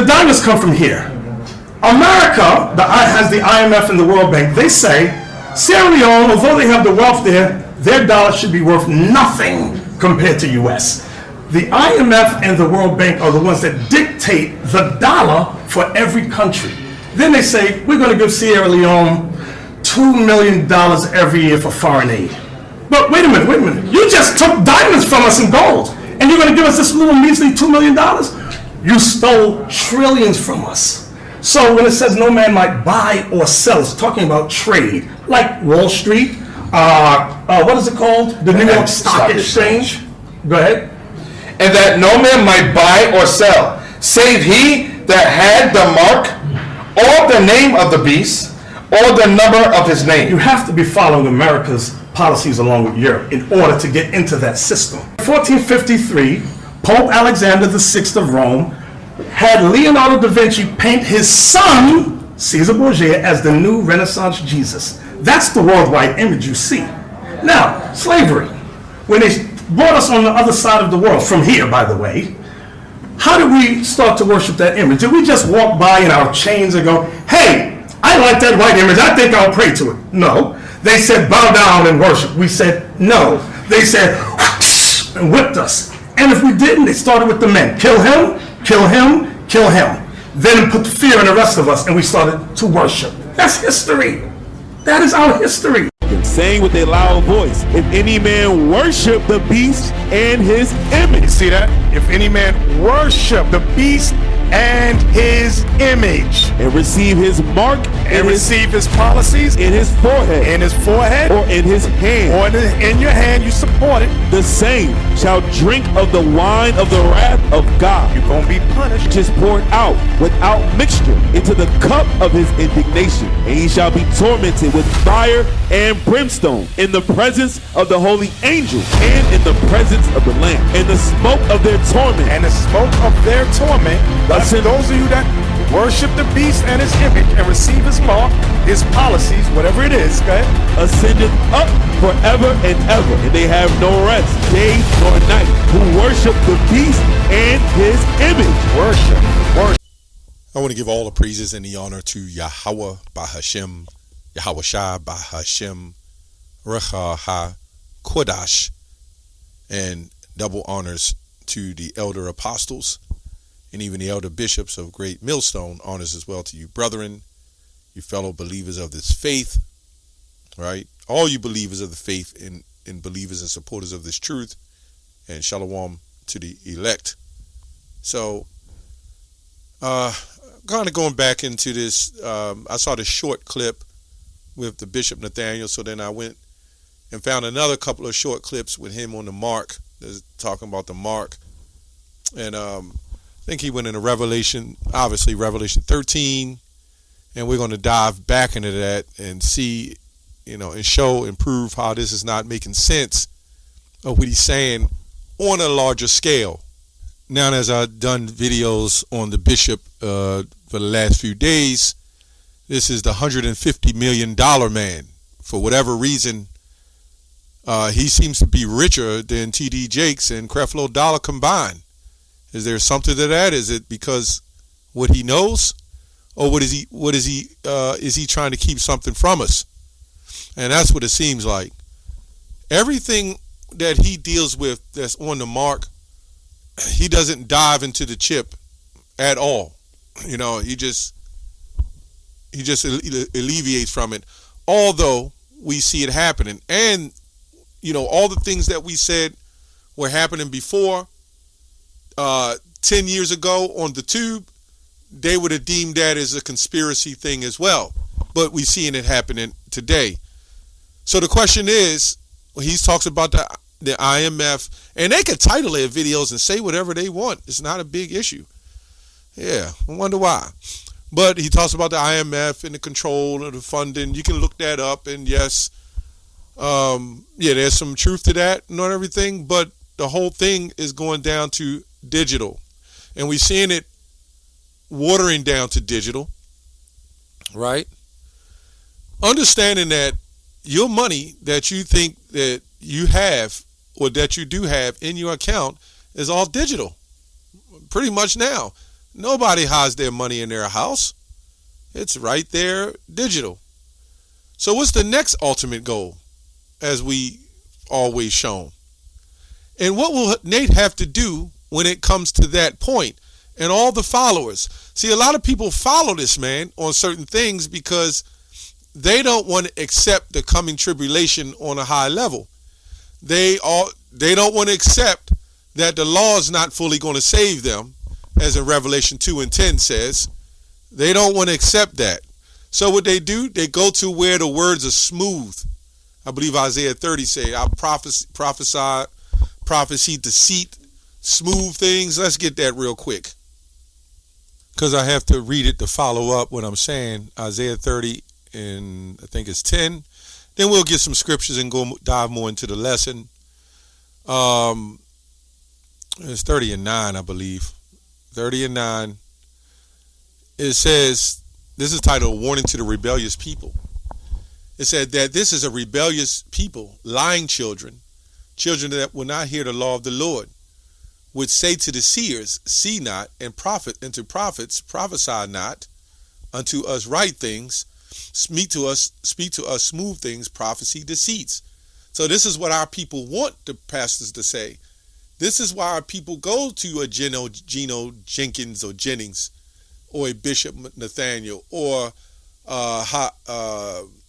The diamonds come from here. America has the IMF and the World Bank. They say Sierra Leone, although they have the wealth there, their dollar should be worth nothing compared to U.S. The IMF and the World Bank are the ones that dictate the dollar for every country. Then they say, we're going to give Sierra Leone $2 million every year for foreign aid. But wait a minute. You just took diamonds from us in gold, and you're going to give us this little measly $2 million? You stole trillions from us. So when it says no man might buy or sell, it's talking about trade, like Wall Street, what is it called? The New York Stock Exchange. Go ahead. And that no man might buy or sell, save he that had the mark, or the name of the beast, or the number of his name. You have to be following America's policies along with Europe in order to get into that system. In 1453, Pope Alexander VI of Rome had Leonardo da Vinci paint his son, Caesar Borgia, as the new Renaissance Jesus. That's the worldwide image you see. Now, slavery. When they brought us on the other side of the world, from here, by the way, how did we start to worship that image? Did we just walk by in our chains and go, hey, I like that white image, I think I'll pray to it? No. They said, bow down and worship. We said, no. They said, whoosh, and whipped us. And if we didn't, they started with the men. Kill him, kill him, kill him. Then put fear in the rest of us, and we started to worship. That's history. That is our history. Saying with a loud voice, if any man worship the beast and his image. You see that? If any man worship the beast and his image, and receive his mark, and receive his policies in his forehead, or in his hand, or in your hand, you support it, the same shall drink of the wine of the wrath of God. You're gonna be punished, which is poured out without mixture into the cup of his indignation, and he shall be tormented with fire and brimstone in the presence of the holy angel and in the presence of the Lamb, and the smoke of their torment, those of you that worship the beast and his image and receive his law, his policies, whatever it is, okay, ascendeth up forever and ever, and they have no rest, day nor night, who worship the beast and his image. Worship. I want to give all the praises and the honor to Yahweh Bahashem, Yahweh Shai Bahashem, Recha Ha Kodash, and double honors to the elder apostles and even the elder bishops of Great Millstone. Honors as well to you brethren, you fellow believers of this faith, right? All you believers of the faith and believers and supporters of this truth, and shalom to the elect. So, kind of going back into this, I saw this short clip with the Bishop Nathaniel, so then I went and found another couple of short clips with him on the mark, talking about the mark, and I think he went into Revelation 13, and we're going to dive back into that and see, and show and prove how this is not making sense of what he's saying on a larger scale. Now, as I've done videos on the bishop for the last few days, this is the $150 million man. For whatever reason, he seems to be richer than T.D. Jakes and Creflo Dollar combined. Is there something to that? Is it because what he knows, or is he trying to keep something from us? And that's what it seems like. Everything that he deals with that's on the mark, he doesn't dive into the chip at all. He just alleviates from it. Although we see it happening, and all the things that we said were happening before 10 years ago on the tube, they would have deemed that as a conspiracy thing as well. But we're seeing it happening today. So the question is, he talks about the IMF, and they can title their videos and say whatever they want. It's not a big issue. Yeah, I wonder why. But he talks about the IMF and the control of the funding. You can look that up, and yes, there's some truth to that, not everything, but the whole thing is going down to digital, and we're seeing it watering down to digital, right? Understanding that your money that you think that you have or that you do have in your account is all digital pretty much now. Nobody hides their money in their house. It's right there digital. So what's the next ultimate goal, as we always shown? And what will Nate have to do when it comes to that point? And all the followers. See, a lot of people follow this man on certain things because they don't want to accept the coming tribulation on a high level. They don't want to accept that the law is not fully going to save them, as in Revelation 2:10 says. They don't want to accept that. So what they do, they go to where the words are smooth. I believe Isaiah 30 say, I prophesy, prophecy, deceit, smooth things. Let's get that real quick, because I have to read it to follow up what I'm saying. Isaiah 30 and I think it's 10. Then we'll get some scriptures and go dive more into the lesson. It's 30 and 9, I believe. 30 and 9. It says, this is titled Warning to the Rebellious People. It said that this is a rebellious people, lying children that will not hear the law of the Lord, would say to the seers, see not, and to prophets, prophesy not, unto us right things, speak to us smooth things, prophecy, deceits. So this is what our people want the pastors to say. This is why our people go to a Geno Jenkins or Jennings, or a Bishop Nathaniel, or Rakah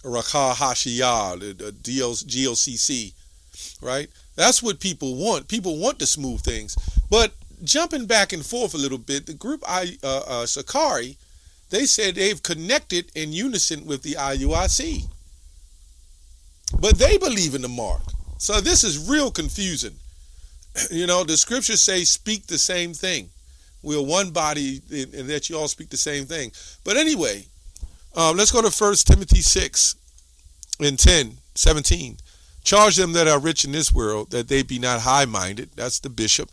Hashiyah, the GOCC, right? That's what people want. People want the smooth things. But jumping back and forth a little bit, the group Sakari, they said they've connected in unison with the IUIC. But they believe in the mark. So this is real confusing. You know, the scriptures say speak the same thing. We're one body, and that you all speak the same thing. But anyway, let's go to 1 Timothy 6 and 17. Charge them that are rich in this world, that they be not high-minded, that's the bishop,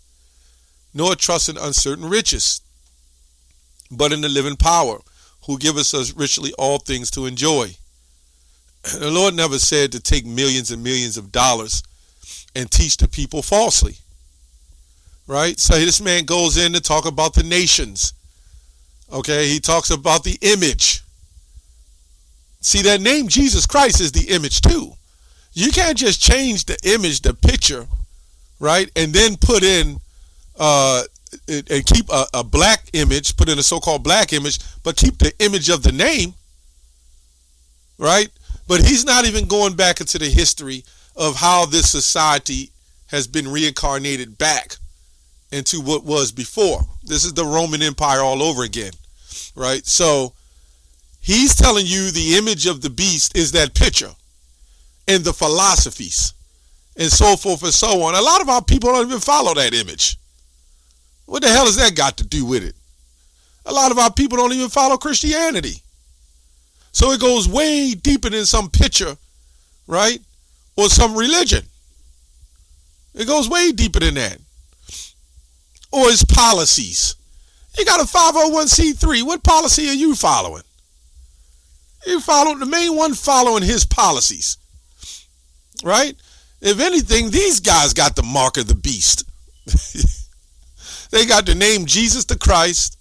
nor trust in uncertain riches, but in the living power, who giveth us richly all things to enjoy. The Lord never said to take millions and millions of dollars and teach the people falsely. Right? So this man goes in to talk about the nations. Okay? He talks about the image. See, that name Jesus Christ is the image too. You can't just change the image, the picture, right? And then put in and keep a black image, put in a so-called black image, but keep the image of the name, right? But he's not even going back into the history of how this society has been reincarnated back into what was before. This is the Roman Empire all over again, right? So he's telling you the image of the beast is that picture and the philosophies and so forth and so on. A lot of our people don't even follow that image. What the hell has that got to do with it? A lot of our people don't even follow Christianity. So it goes way deeper than some picture, right? Or some religion. It goes way deeper than that. Or its policies. You got a 501c3. What policy are you following? You follow the main one following his policies. Right? If anything, these guys got the mark of the beast. They got the name Jesus the Christ.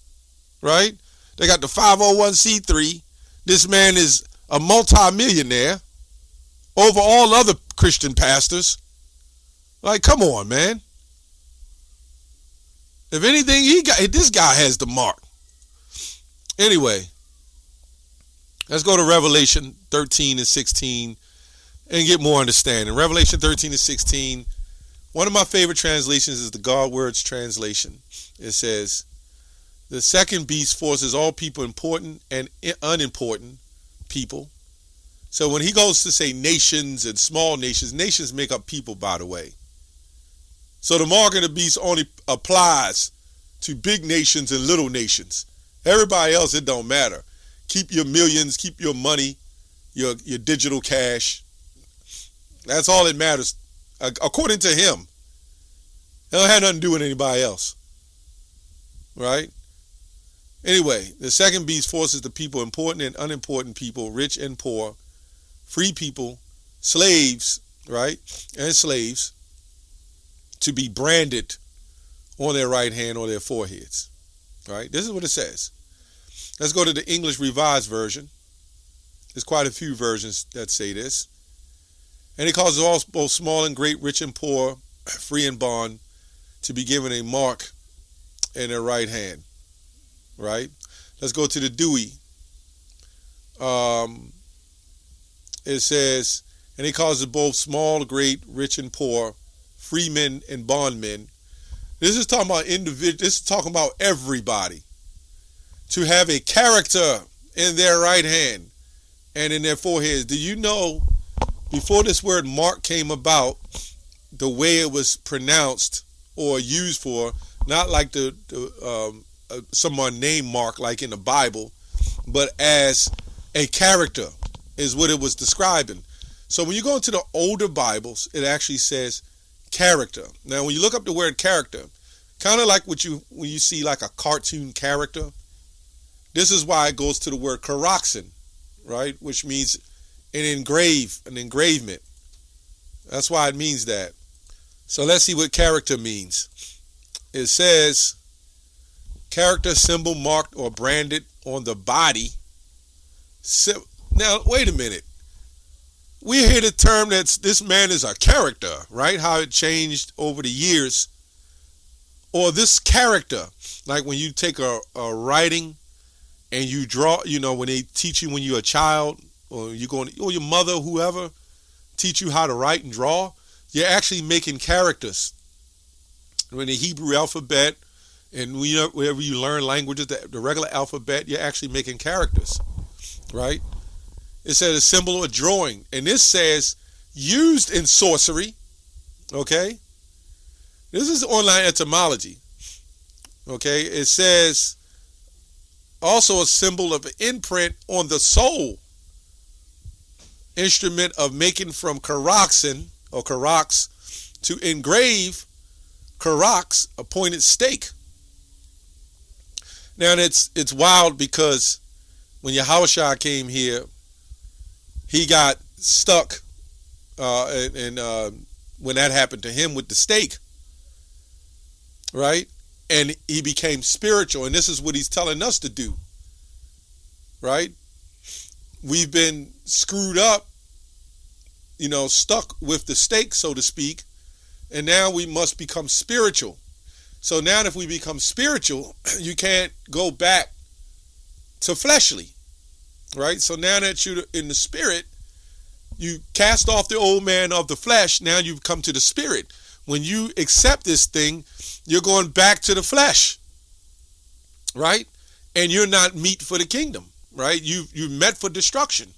Right? They got the 501c3. This man is a multi-millionaire over all other Christian pastors. Like, come on, man. If anything, this guy has the mark. Anyway, let's go to Revelation 13 and 16 and get more understanding. Revelation 13 and 16, one of my favorite translations is the God Words translation. It says, the second beast forces all people, important and unimportant people. So when he goes to say nations and small nations, nations make up people, by the way. So the mark of the beast only applies to big nations and little nations. Everybody else, it don't matter. Keep your millions, keep your money, your digital cash. That's all that matters, according to him. It don't have nothing to do with anybody else. Right? Anyway, the second beast forces the people, important and unimportant people, rich and poor, free people, slaves, right, and slaves, to be branded on their right hand or their foreheads. Right? This is what it says. Let's go to the English Revised Version. There's quite a few versions that say this. And he causes all, both small and great, rich and poor, free and bond, to be given a mark in their right hand. Right? Let's go to the Dewey. It says, and he causes both small, great, rich and poor, free men and bondmen. This is talking about individuals. This is talking about everybody. To have a character in their right hand and in their foreheads. Do you know, before this word mark came about, the way it was pronounced or used for, not like someone named Mark like in the Bible, but as a character is what it was describing. So when you go into the older Bibles, it actually says character. Now, when you look up the word character, kind of like when you see like a cartoon character, this is why it goes to the word karoxen, right? Which means an engravement. That's why it means that. So let's see what character means. It says character, symbol, marked or branded on the body. Now, wait a minute. We hear the term that this man is a character, right? How it changed over the years. Or this character, like when you take a writing and you draw, when they teach you when you're a child, or your mother, whoever, teach you how to write and draw, you're actually making characters. When the Hebrew alphabet, and wherever you learn languages, the regular alphabet, you're actually making characters, right? It says a symbol or drawing, and this says used in sorcery, okay? This is online etymology, okay? It says also a symbol of an imprint on the soul, instrument of making from karoxen or karox, to engrave karox, a pointed stake. Now it's wild because when Yahushua came here, he got stuck, and when that happened to him with the stake, right? And he became spiritual, and this is what he's telling us to do, right? We've been screwed up, stuck with the stake, so to speak, and now we must become spiritual. So now if we become spiritual, you can't go back to fleshly, right? So now that you're in the spirit, you cast off the old man of the flesh. Now you've come to the spirit. When you accept this thing, you're going back to the flesh, right? And you're not meat for the kingdom, right? You're meant for destruction,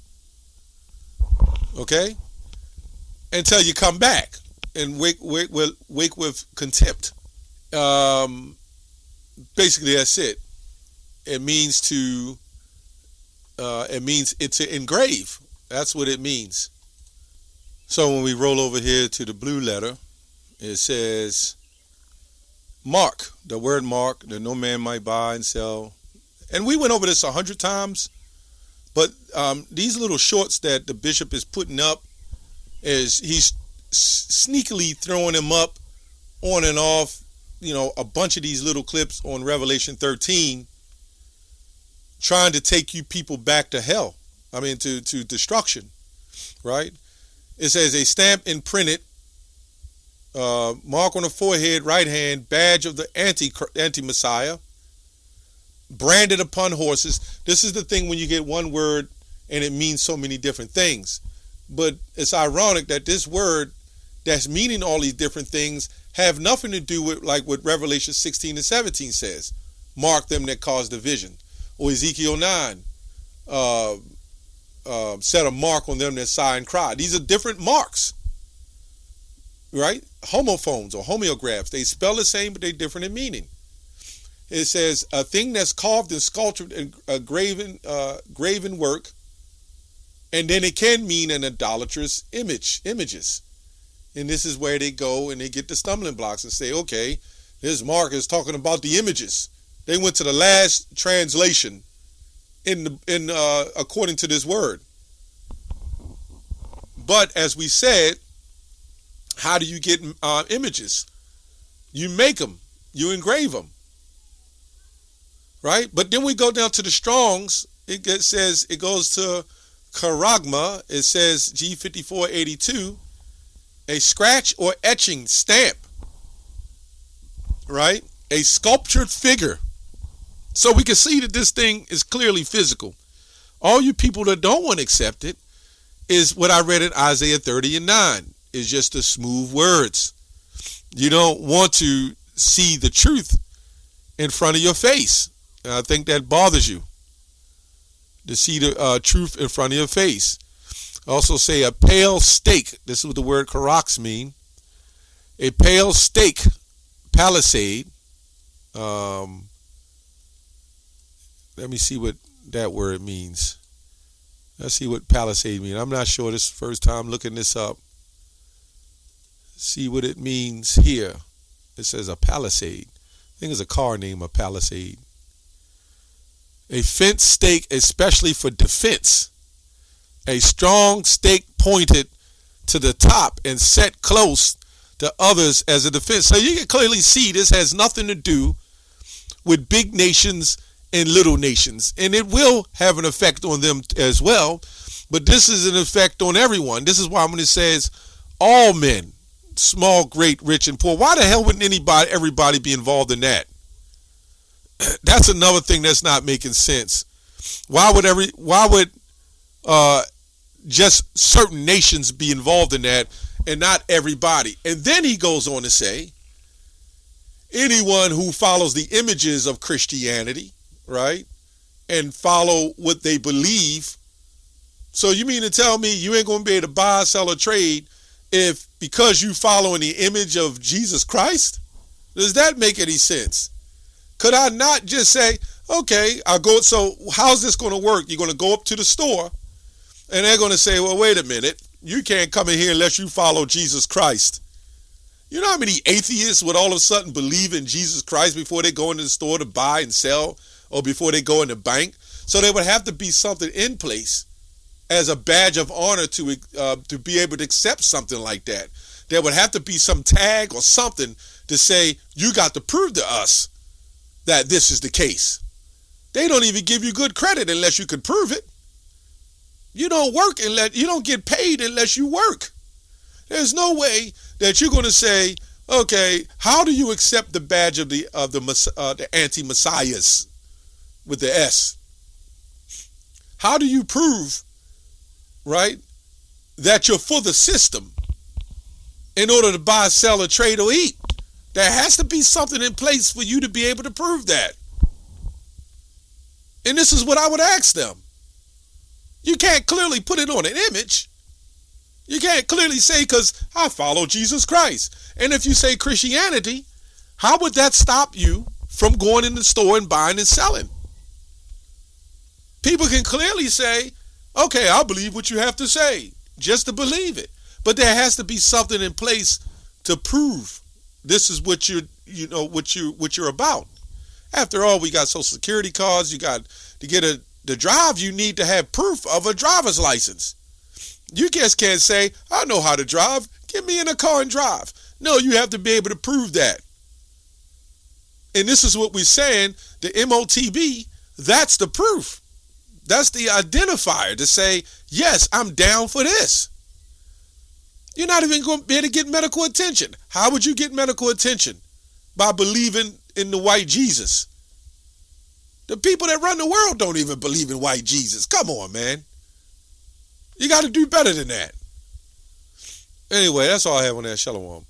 okay? Until you come back and wake with contempt. Basically, that's it. It means to engrave. That's what it means. So when we roll over here to the blue letter, it says mark, the word mark, that no man might buy and sell. And we went over this 100 times, but these little shorts that the bishop is putting up, he's sneakily throwing them up on and off, a bunch of these little clips on Revelation 13, trying to take you people back to hell. To destruction, right? It says a stamp imprinted, mark on the forehead, right hand, badge of the anti-Messiah, branded upon horses. This is the thing when you get one word and it means so many different things. But it's ironic that this word that's meaning all these different things have nothing to do with like what Revelation 16 and 17 says. Mark them that cause division. Or Ezekiel 9. Set a mark on them that sigh and cry. These are different marks, right? Homophones or homeographs. They spell the same, but they're different in meaning. It says a thing that's carved and sculptured and graven work, and then it can mean an idolatrous images. And this is where they go and they get the stumbling blocks and say, okay, this mark is talking about the images. They went to the last translation according to this word. But as we said, how do you get images? You make them, you engrave them. right? But then we go down to the Strongs. Says it goes to charagma. It says G5482, a scratch or etching stamp, right? A sculptured figure. So we can see that this thing is clearly physical. All you people that don't want to accept it is what I read in Isaiah 30:9. It's just the smooth words. You don't want to see the truth in front of your face. And I think that bothers you, to see the truth in front of your face. I also say a pale stake. This is what the word karox mean. A pale stake, palisade. Let me see what that word means. Let's see what palisade means. I'm not sure. This is the first time looking this up. See what it means here. It says a palisade. I think it's a car named a Palisade. A fence stake, especially for defense. A strong stake pointed to the top and set close to others as a defense. So you can clearly see this has nothing to do with big nations and little nations. And it will have an effect on them as well. But this is an effect on everyone. This is why when it says all men, small, great, rich, and poor. Why the hell wouldn't everybody be involved in that? That's another thing that's not making sense. Why would just certain nations be involved in that and not everybody? And then he goes on to say, anyone who follows the images of Christianity, right, and follow what they believe. So you mean to tell me you ain't going to be able to buy, sell, or trade because you following the image of Jesus Christ? Does that make any sense? Could I not just say, okay, so how's this going to work? You're going to go up to the store and they're going to say, well, wait a minute. You can't come in here unless you follow Jesus Christ. You know how many atheists would all of a sudden believe in Jesus Christ before they go into the store to buy and sell, or before they go in the bank? So there would have to be something in place as a badge of honor to be able to accept something like that. There would have to be some tag or something to say, you got to prove to us that this is the case. They don't even give you good credit unless you can prove it. You don't you don't get paid unless you work. There's no way that you're going to say, okay, how do you accept the badge of the anti-messiahs with the S? How do you prove, right, that you're for the system in order to buy, sell, or trade, or eat? There has to be something in place for you to be able to prove that. And this is what I would ask them. You can't clearly put it on an image. You can't clearly say, because I follow Jesus Christ. And if you say Christianity, how would that stop you from going in the store and buying and selling? People can clearly say, okay, I'll believe what you have to say, just to believe it. But there has to be something in place to prove this is what you're about. After all, we got Social Security cards. You got to get to drive. You need to have proof of a driver's license. You just can't say, I know how to drive. Get me in a car and drive. No, you have to be able to prove that. And this is what we're saying. The MOTB, that's the proof. That's the identifier to say, yes, I'm down for this. You're not even going to be able to get medical attention. How would you get medical attention? By believing in the white Jesus. The people that run the world don't even believe in white Jesus. Come on, man. You got to do better than that. Anyway, that's all I have on that. Shalom.